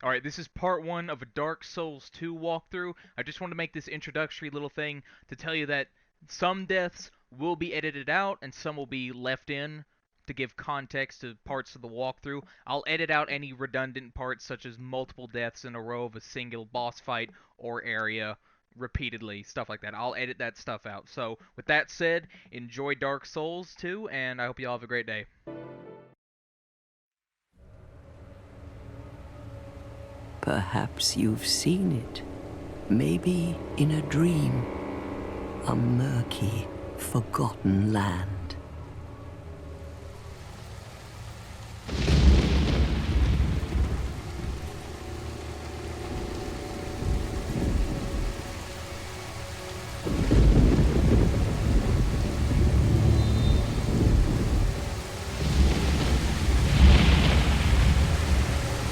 Alright, this is part one of a Dark Souls 2 walkthrough. I just want to make this introductory little thing to tell you that some deaths will be edited out and some will be left in to give context to parts of the walkthrough. I'll edit out any redundant parts such as multiple deaths in a row of a single boss fight or area repeatedly, stuff like that. I'll edit that stuff out. So, with that said, enjoy Dark Souls 2 and I hope you all have a great day. Perhaps you've seen it. Maybe in a dream. A murky, forgotten land.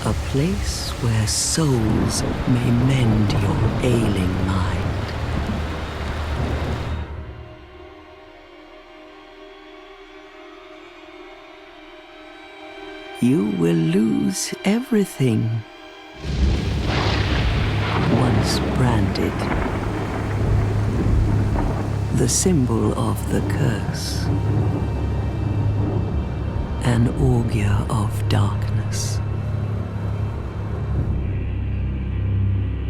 A place where souls may mend your ailing mind. You will lose everything. Once branded, the symbol of the curse, an augur of darkness.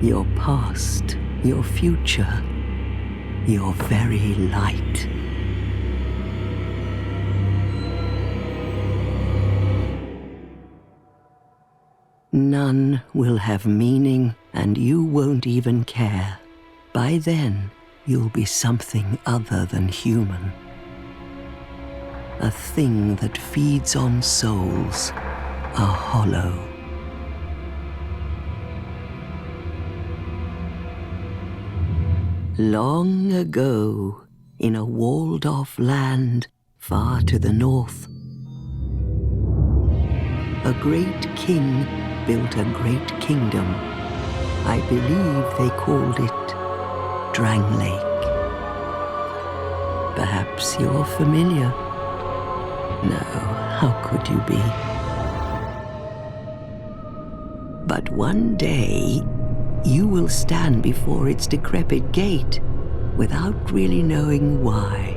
Your past, your future, your very light. None will have meaning, and you won't even care. By then, you'll be something other than human. A thing that feeds on souls, a hollow. Long ago, in a walled-off land far to the north, a great king built a great kingdom. I believe they called it Drang Lake. Perhaps you're familiar. No, how could you be? But one day, you will stand before its decrepit gate without really knowing why.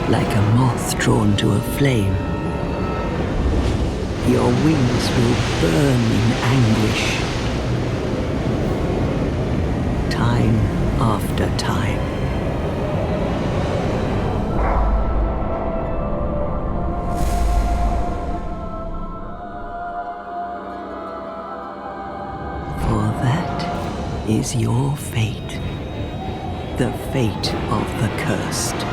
Like a moth drawn to a flame, your wings will burn in anguish. Time after time. For that is your fate. The fate of the cursed.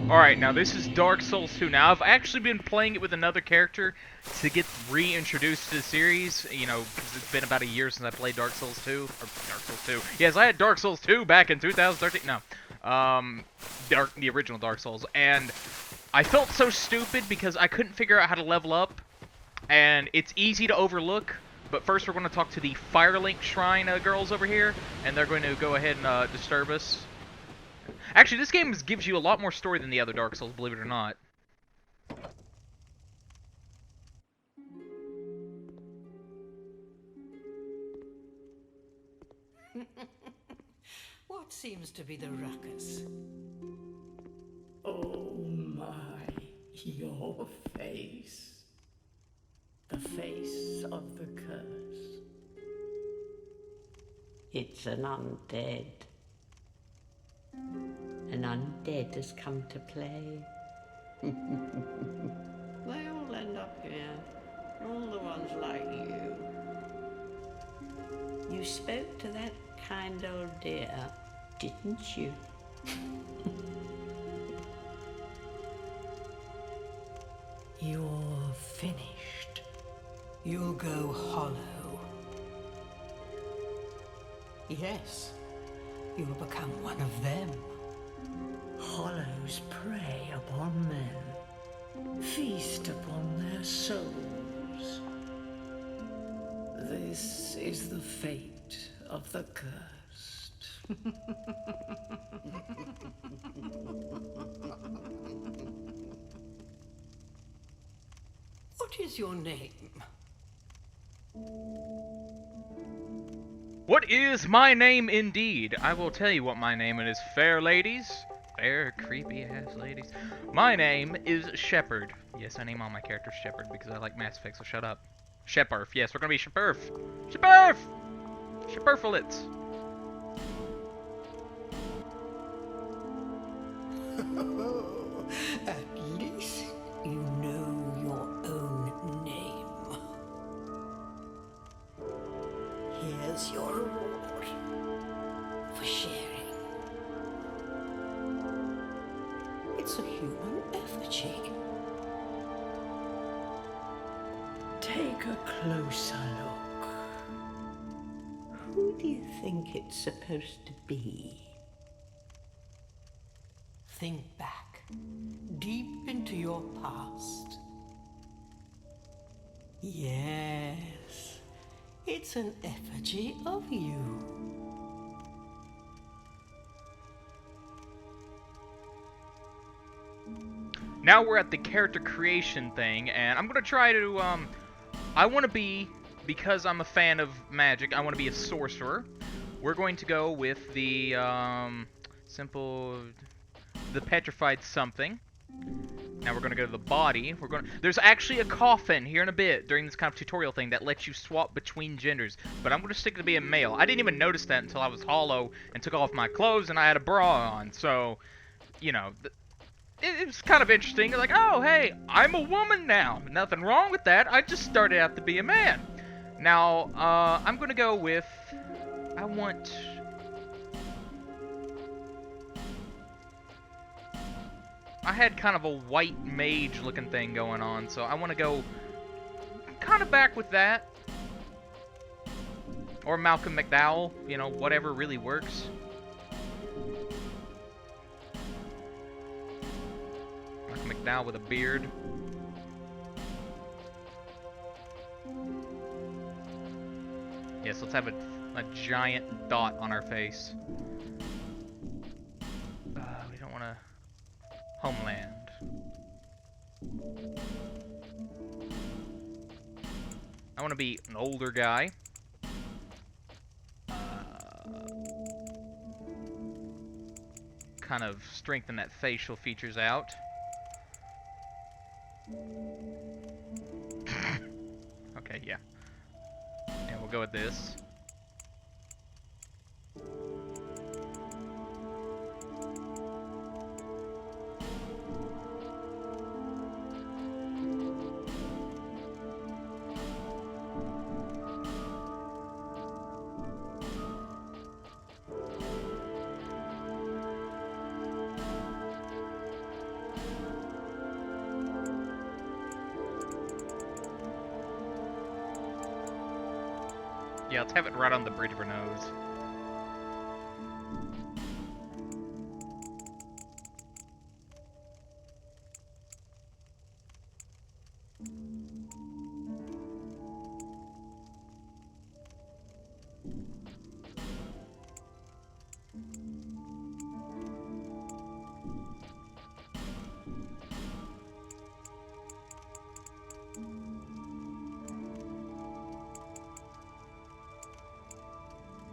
Alright, now this is Dark Souls 2. Now, I've actually been playing it with another character to get reintroduced to the series, you know, because it's been about a year since I played Dark Souls 2. Or Dark Souls 2. Yes, I had Dark Souls 2 back in 2013. No. The original Dark Souls. And I felt so stupid because I couldn't figure out how to level up. And it's easy to overlook. But first we're going to talk to the Firelink Shrine girls over here. And they're going to go ahead and disturb us. Actually, this game gives you a lot more story than the other Dark Souls, believe it or not. What seems to be the ruckus? Oh my, your face. The face of the curse. It's an undead. An undead has come to play. They all end up here. All the ones like you. You spoke to that kind old dear, didn't you? You're finished. You'll go hollow. Yes, you'll become one of them. Hollows prey upon men, feast upon their souls. This is the fate of the cursed. What is your name? What is my name indeed? I will tell you what my name is, fair ladies. Fair, creepy-ass ladies. My name is Shepard. Yes, I name all my characters Shepard because I like Mass Effect, so shut up. Shepard. Yes, we're gonna be Shepard. Shepard! Shepardfulits. At least you know your own name. Here's your reward for sharing. It's a human effigy. Take a closer look. Who do you think it's supposed to be? Think back, deep into your past. Yes, it's an effigy of you. Now we're at the character creation thing, and I'm gonna try to, I want to be, because I'm a fan of magic, I want to be a sorcerer. We're going to go with the, the petrified something. Now we're gonna go to the body. There's actually a coffin here in a bit during this kind of tutorial thing that lets you swap between genders, but I'm gonna stick to being male. I didn't even notice that until I was hollow and took off my clothes and I had a bra on, so, you know, it was kind of interesting. Like, oh, hey, I'm a woman now. Nothing wrong with that. I just started out to be a man. Now, I'm gonna go with, I had kind of a white mage looking thing going on, so I want to go kind of back with that. Or Malcolm McDowell, you know, whatever really works. Malcolm McDowell with a beard. Yes, let's have a giant dot on our face. We don't want to... Homeland. I want to be an older guy. Kind of strengthen that facial features out. Okay, yeah. And we'll go with this. Yeah, let's have it right on the bridge of her nose.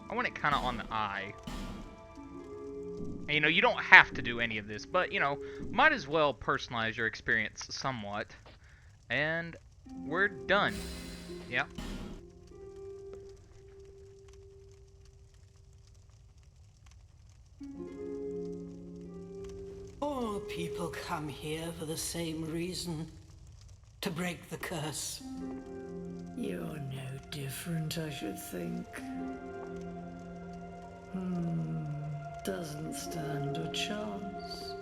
I want it kind of on the eye. And, you know, you don't have to do any of this, but, you know, might as well personalize your experience somewhat. And we're done. Yeah. All people come here for the same reason. To break the curse. You're no different, I should think. Doesn't stand a chance.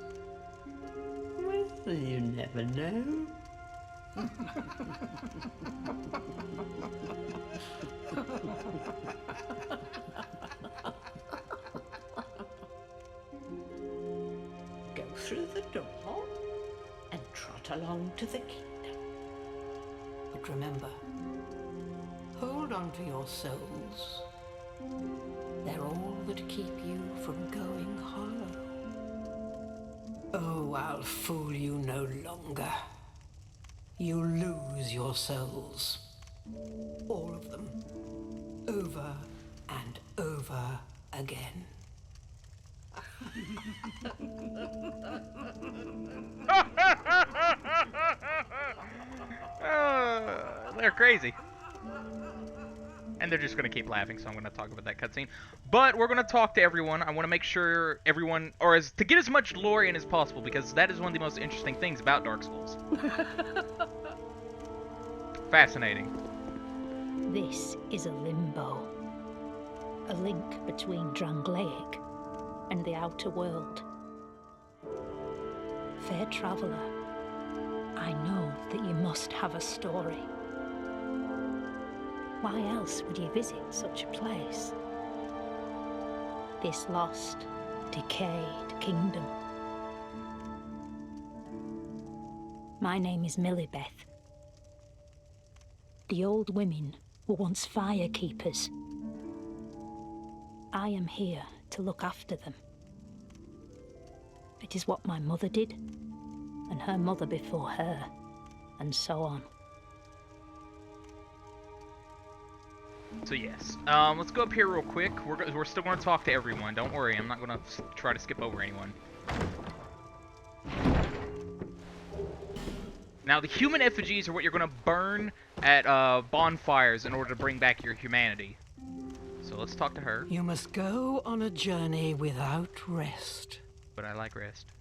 Well, you never know. Go through the door and trot along to the kingdom. But remember, hold on to your souls. They're all that keep you from going hollow. Oh, I'll fool you no longer. You lose your souls. All of them. Over and over again. They're crazy. And they're just going to keep laughing, so I'm going to talk about that cutscene. But we're going to talk to everyone. I want to make sure everyone, or to get as much lore in as possible, because that is one of the most interesting things about Dark Souls. Fascinating. This is a limbo. A link between Drangleic and the outer world. Fair traveller, I know that you must have a story. Why else would you visit such a place? This lost, decayed kingdom. My name is Millibeth. The old women were once fire keepers. I am here to look after them. It is what my mother did, and her mother before her, and so on. So yes, let's go up here real quick. We're still going to talk to everyone. Don't worry, I'm not going to try to skip over anyone. Now, the human effigies are what you're going to burn at bonfires in order to bring back your humanity. So let's talk to her. You must go on a journey without rest. But I like rest.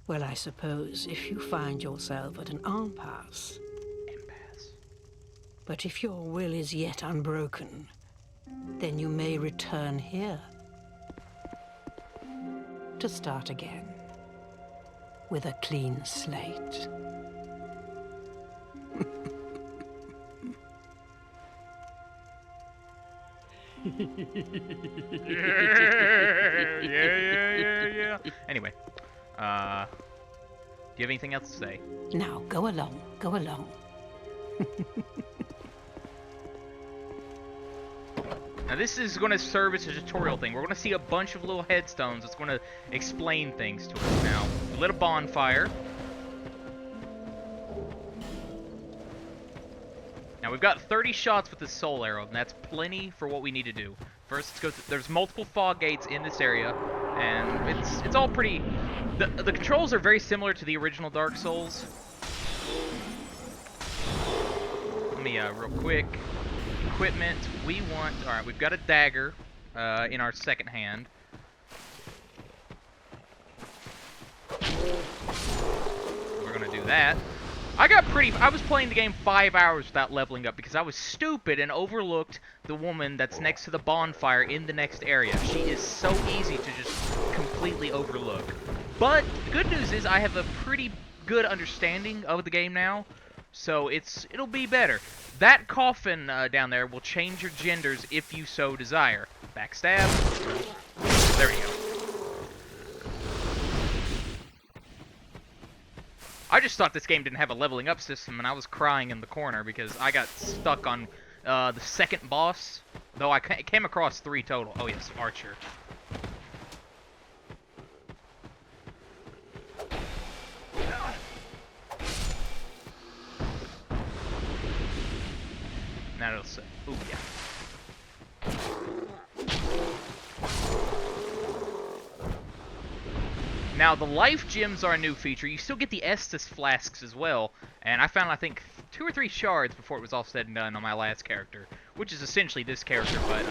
Well, I suppose if you find yourself at an impasse. Impasse. But if your will is yet unbroken, then you may return here. To start again. With a clean slate. Yeah. Anyway, do you have anything else to say? Now, go along, go along. Now this is going to serve as a tutorial thing. We're going to see a bunch of little headstones that's going to explain things to us. Now, we lit a bonfire. Now we've got 30 shots with the soul arrow, and that's plenty for what we need to do. First, let's go. There's multiple fog gates in this area, and it's all pretty. The controls are very similar to the original Dark Souls. Let me real quick. Equipment. We want. All right, we've got a dagger in our second hand. We're gonna do that. I was playing the game 5 hours without leveling up because I was stupid and overlooked the woman that's next to the bonfire in the next area. She is so easy to just completely overlook. But the good news is I have a pretty good understanding of the game now. So it'll be better. That coffin down there will change your genders if you so desire. Backstab. There we go. I just thought this game didn't have a leveling up system, and I was crying in the corner because I got stuck on the second boss. Though I came across 3 total. Oh yes, Archer. Now it'll say, ooh yeah. Now the life gems are a new feature. You still get the Estus flasks as well, and I found I think 2 or 3 shards before it was all said and done on my last character, which is essentially this character, but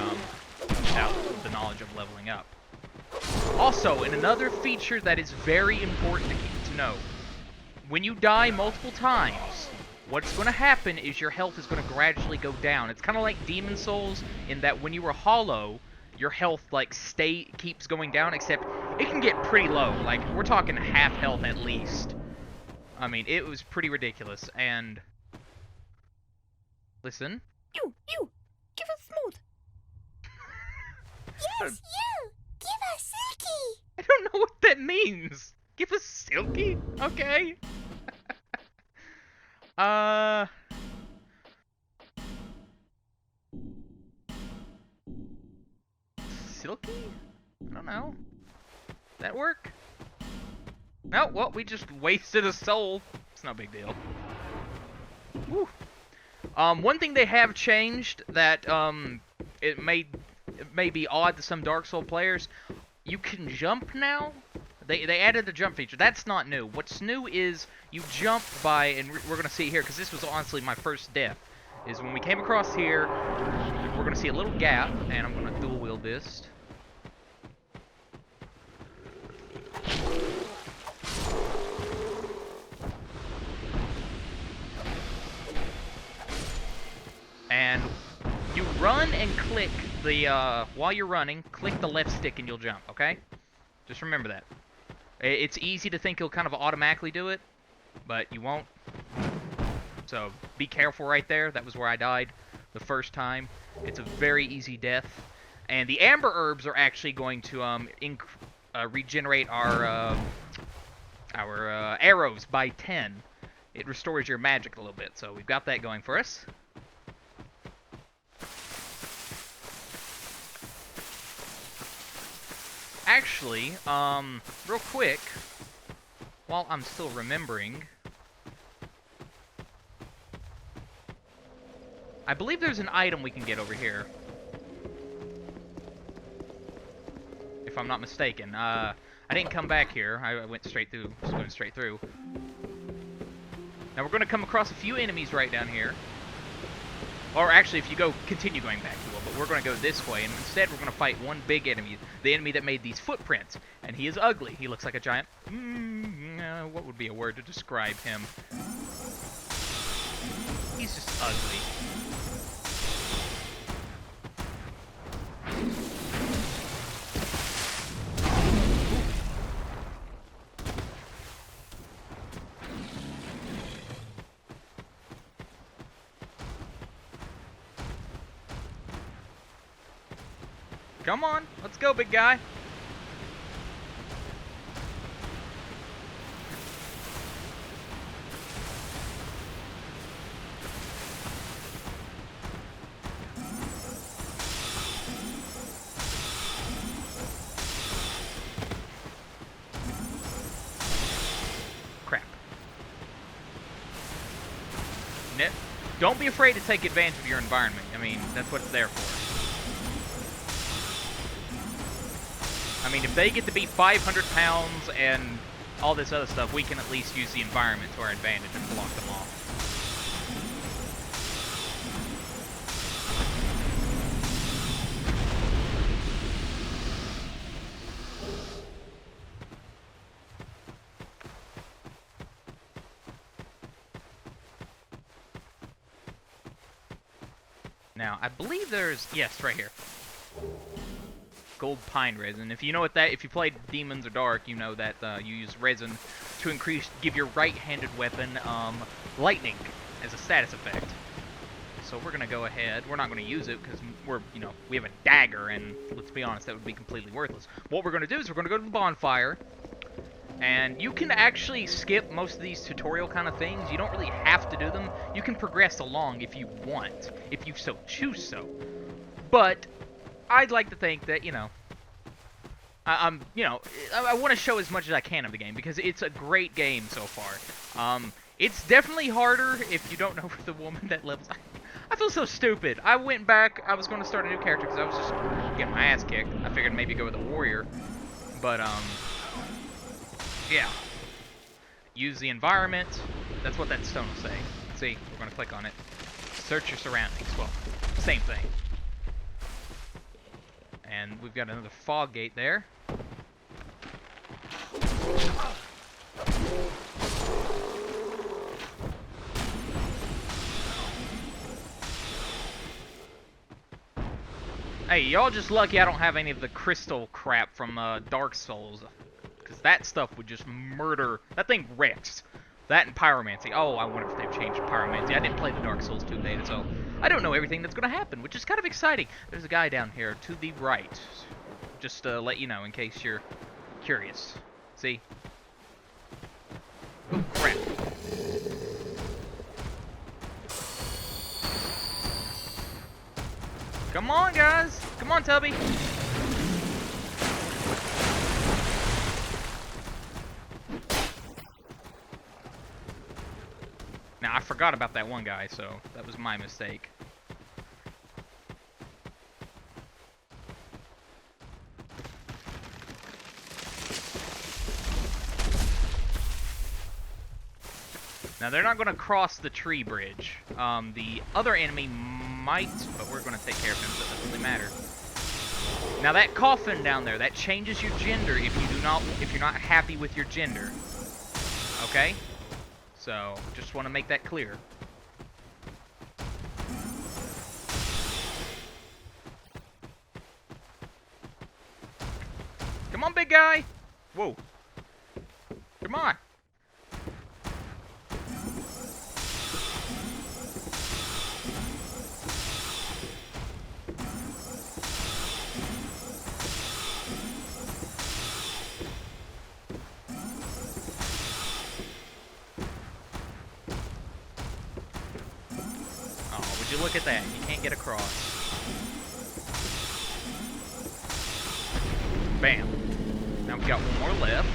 without the knowledge of leveling up. Also, in another feature that is very important to know, when you die multiple times, what's going to happen is your health is going to gradually go down. It's kind of like Demon Souls in that when you were hollow, your health like keeps going down, except it can get pretty low. Like we're talking half health at least. I mean, it was pretty ridiculous. And listen. You, give us smooth. Yes, you, give us silky. I don't know what that means. Give us silky? Okay. Silky? I don't know. That work? No, well, we just wasted a soul. It's no big deal. Woo. One thing they have changed that it may be odd to some Dark Souls players, you can jump now. They added the jump feature. That's not new. What's new is you jump by, and we're gonna see here because this was honestly my first death. Is when we came across here, we're gonna see a little gap, and I'm gonna dual wield this. And you run and click the, while you're running, click the left stick and you'll jump, okay? Just remember that. It's easy to think you'll kind of automatically do it, but you won't. So, be careful right there. That was where I died the first time. It's a very easy death. And the Amber Herbs are actually going to, regenerate our arrows by 10. It restores your magic a little bit, so we've got that going for us. Actually, real quick, while I'm still remembering, I believe there's an item we can get over here. If I'm not mistaken. I didn't come back here. I went straight through. Just going straight through. Now we're going to come across a few enemies right down here. Or actually, if you continue going back, you will. But we're going to go this way, and instead we're going to fight one big enemy. The enemy that made these footprints. And he is ugly. He looks like a giant... what would be a word to describe him? He's just ugly. Come on, let's go, big guy. Crap. Don't be afraid to take advantage of your environment. I mean, that's what it's there for. I mean, if they get to be 500 pounds and all this other stuff, we can at least use the environment to our advantage and block them off. Now, I believe there's... Yes, right here. Gold pine resin. If you know what that, if you played Demons or Dark, you know that you use resin to give your right-handed weapon lightning. as a status effect. So we're gonna go ahead. We're not gonna use it because we have a dagger, and let's be honest, that would be completely worthless. What we're gonna do is we're gonna go to the bonfire, and you can actually skip most of these tutorial kind of things. You don't really have to do them. You can progress along if you want, if you so choose so. But I'd like to think that I want to show as much as I can of the game because it's a great game so far. It's definitely harder if you don't know the woman that levels. I feel so stupid. I went back. I was going to start a new character because I was just getting my ass kicked. I figured maybe go with a warrior, but yeah. Use the environment. That's what that stone will say. See, we're going to click on it. Search your surroundings. Well, same thing. And we've got another fog gate there. Hey, y'all just lucky I don't have any of the crystal crap from Dark Souls. Because that stuff would just murder. That thing wrecks. That and pyromancy. Oh, I wonder if they've changed pyromancy. I didn't play the Dark Souls 2 beta, so I don't know everything that's going to happen, which is kind of exciting. There's a guy down here to the right. Just to let you know in case you're curious. See? Oh, crap. Come on, guys. Come on, Tubby. Now, I forgot about that one guy, so that was my mistake. Now, they're not going to cross the tree bridge. The other enemy might, but we're going to take care of him, so it doesn't really matter. Now, that coffin down there, that changes your gender if you're not happy with your gender. Okay? So, just want to make that clear. Come on, big guy! Whoa. Come on! Would you look at that? You can't get across. Bam. Now we've got one more left.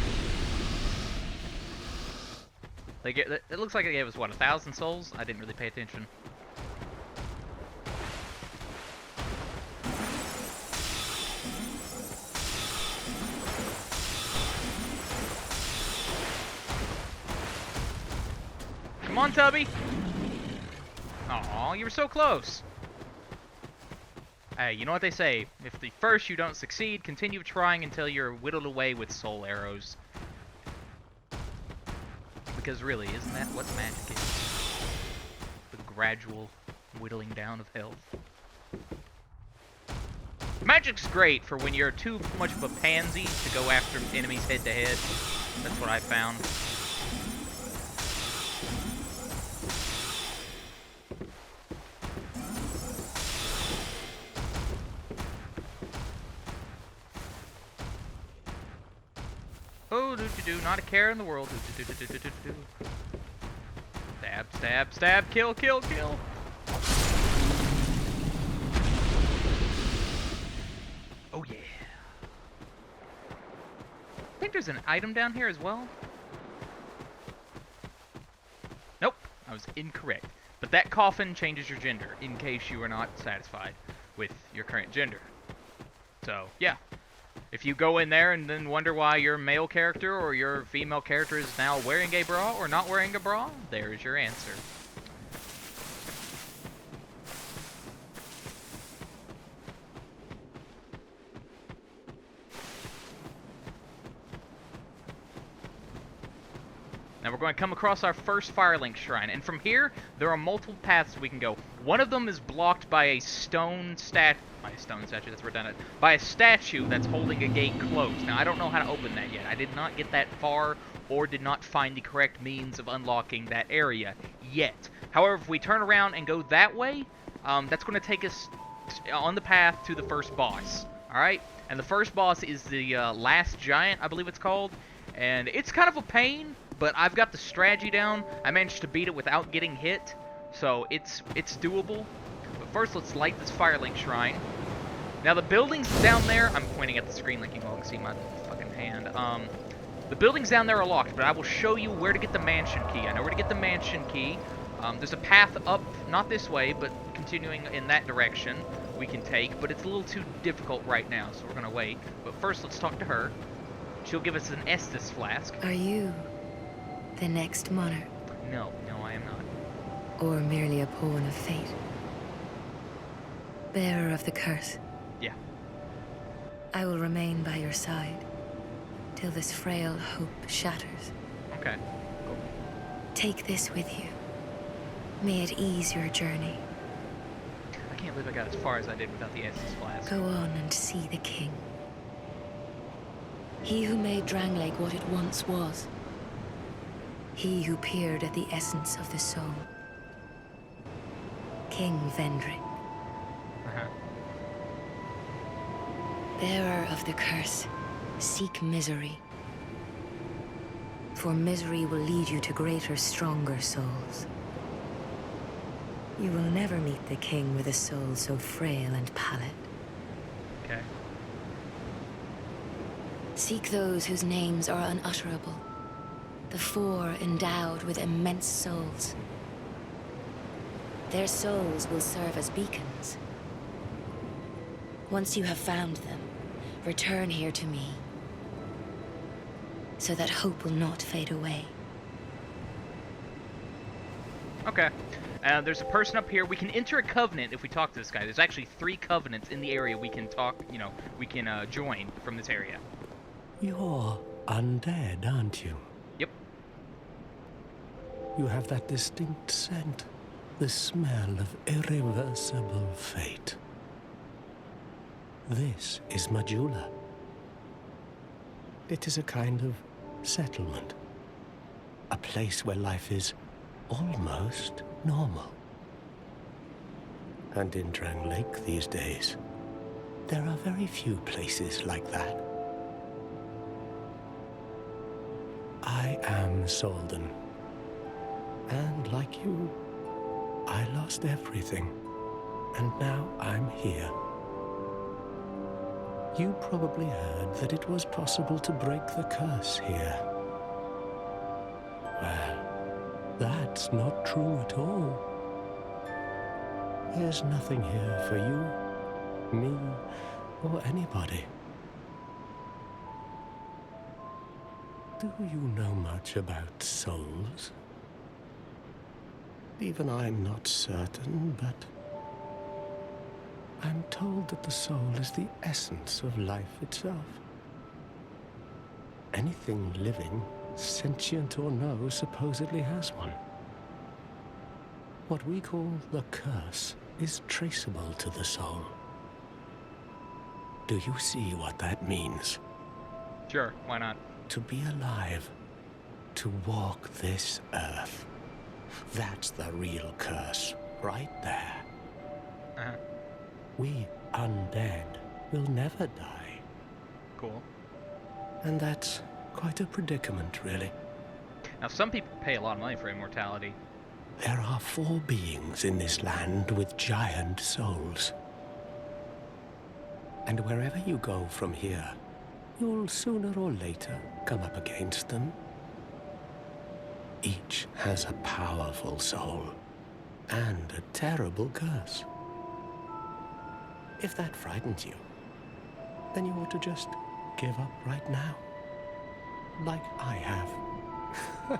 It looks like they gave us, what, 1,000 souls? I didn't really pay attention. Come on, Tubby! Aw, you were so close. Hey, you know what they say? If the first you don't succeed, continue trying until you're whittled away with soul arrows. Because really, isn't that what magic is? The gradual whittling down of health. Magic's great for when you're too much of a pansy to go after enemies head to head. That's what I found. Oh, do not a care in the world. Stab, stab, stab, kill, kill, kill. Oh yeah. I think there's an item down here as well. Nope, I was incorrect. But that coffin changes your gender in case you are not satisfied with your current gender. So, yeah. If you go in there and then wonder why your male character or your female character is now wearing a bra or not wearing a bra, there's your answer. Now we're going to come across our first Firelink Shrine, and from here, there are multiple paths we can go. One of them is blocked by a stone by a stone statue, that's redundant, by a statue that's holding a gate closed. Now, I don't know how to open that yet. I did not get that far or did not find the correct means of unlocking that area yet. However, if we turn around and go that way, that's going to take us on the path to the first boss. Alright? And the first boss is the last giant, I believe it's called. And it's kind of a pain, but I've got the strategy down. I managed to beat it without getting hit, so it's doable. But first, let's light this Firelink Shrine. Now, the buildings down there... I'm pointing at the screen like you all can see my fucking hand. The buildings down there are locked, but I will show you where to get the mansion key. I know where to get the mansion key. There's a path up, not this way, but continuing in that direction we can take, but it's a little too difficult right now, so we're going to wait. But first, let's talk to her. She'll give us an Estus flask. Are you the next monarch? No, I am not. Or merely a pawn of fate? Bearer of the curse? Yeah. I will remain by your side till this frail hope shatters. Okay, cool. Take this with you. May it ease your journey. I can't believe I got as far as I did without the Estus flask. Go on and see the king. He who made Drangleic what it once was. He who peered at the essence of the soul. King Vendrick. Uh-huh. Bearer of the curse, seek misery. For misery will lead you to greater, stronger souls. You will never meet the king with a soul so frail and pallid. Okay. Seek those whose names are unutterable. The four endowed with immense souls. Their souls will serve as beacons. Once you have found them, return here to me, so that hope will not fade away. Okay. There's a person up here. We can enter a covenant if we talk to this guy. There's actually 3 covenants in the area we can talk, we can join from this area. You're undead, aren't you? Yep. You have that distinct scent, the smell of irreversible fate. This is Majula. It is a kind of settlement. A place where life is almost normal. And in Drangleic these days, there are very few places like that. I am Solden. And like you, I lost everything. And now I'm here. You probably heard that it was possible to break the curse here. Well, that's not true at all. There's nothing here for you, me, or anybody. Do you know much about souls? Even I'm not certain, but I'm told that the soul is the essence of life itself. Anything living, sentient or no, supposedly has one. What we call the curse is traceable to the soul. Do you see what that means? Sure, why not? To be alive, to walk this earth. That's the real curse, right there. Uh-huh. We undead will never die. Cool. And that's quite a predicament, really. Now, some people pay a lot of money for immortality. There are 4 beings in this land with giant souls. And wherever you go from here, you'll sooner or later come up against them. Each has a powerful soul and a terrible curse. If that frightens you, then you ought to just give up right now. Like I have.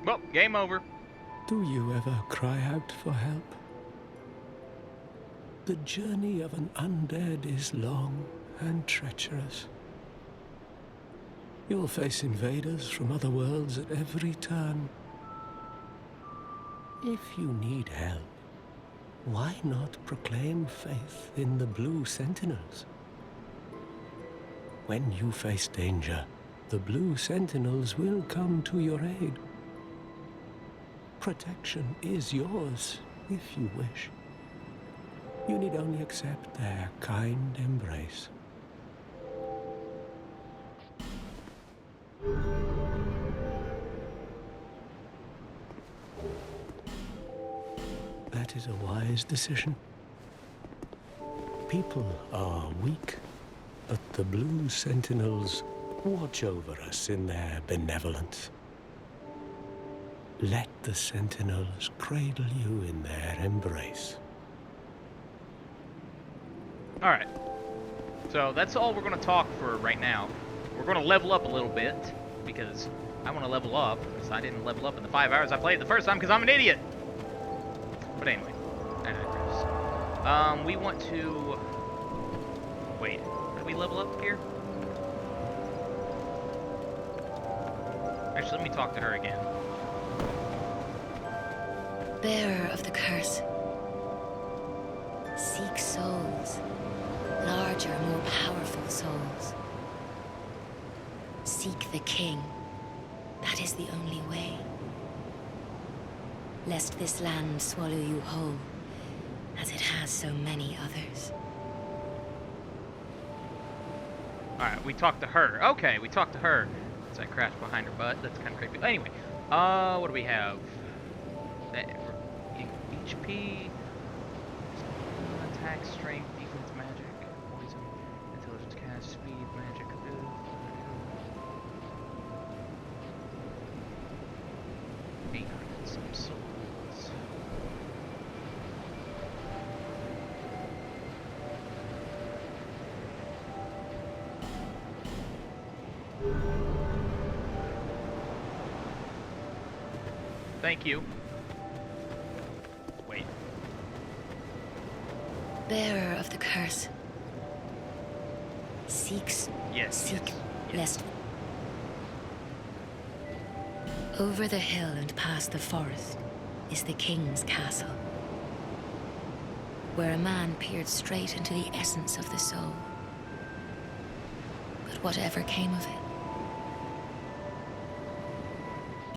Well, game over. Do you ever cry out for help? The journey of an undead is long and treacherous. You'll face invaders from other worlds at every turn. If you need help, why not proclaim faith in the Blue Sentinels? When you face danger, the Blue Sentinels will come to your aid. Protection is yours, if you wish. You need only accept their kind embrace. That is a wise decision. People are weak, but the Blue Sentinels watch over us in their benevolence. Let the Sentinels cradle you in their embrace. Alright. So that's all we're going to talk for right now. We're going to level up a little bit, because I want to level up, because I didn't level up in the 5 hours I played the first time, because I'm an idiot! But anyway, I digress. We want to... Wait, how do we level up here? Actually, let me talk to her again. Bearer of the curse. Seek souls. Larger, more powerful souls. Seek the king. That is the only way. Lest this land swallow you whole, as it has so many others. Alright, we talked to her. Okay, we talked to her. So I crashed behind her butt. That's kind of creepy. Anyway, what do we have? HP, attack, strength, defense, magic, poison, intelligence, cast, speed, magic. Some souls. Thank you. Wait. Bearer of the curse. Seeks. Yes. Seek. Yes. Lest. Over the hill and past the forest is the king's castle, where a man peered straight into the essence of the soul. But whatever came of it,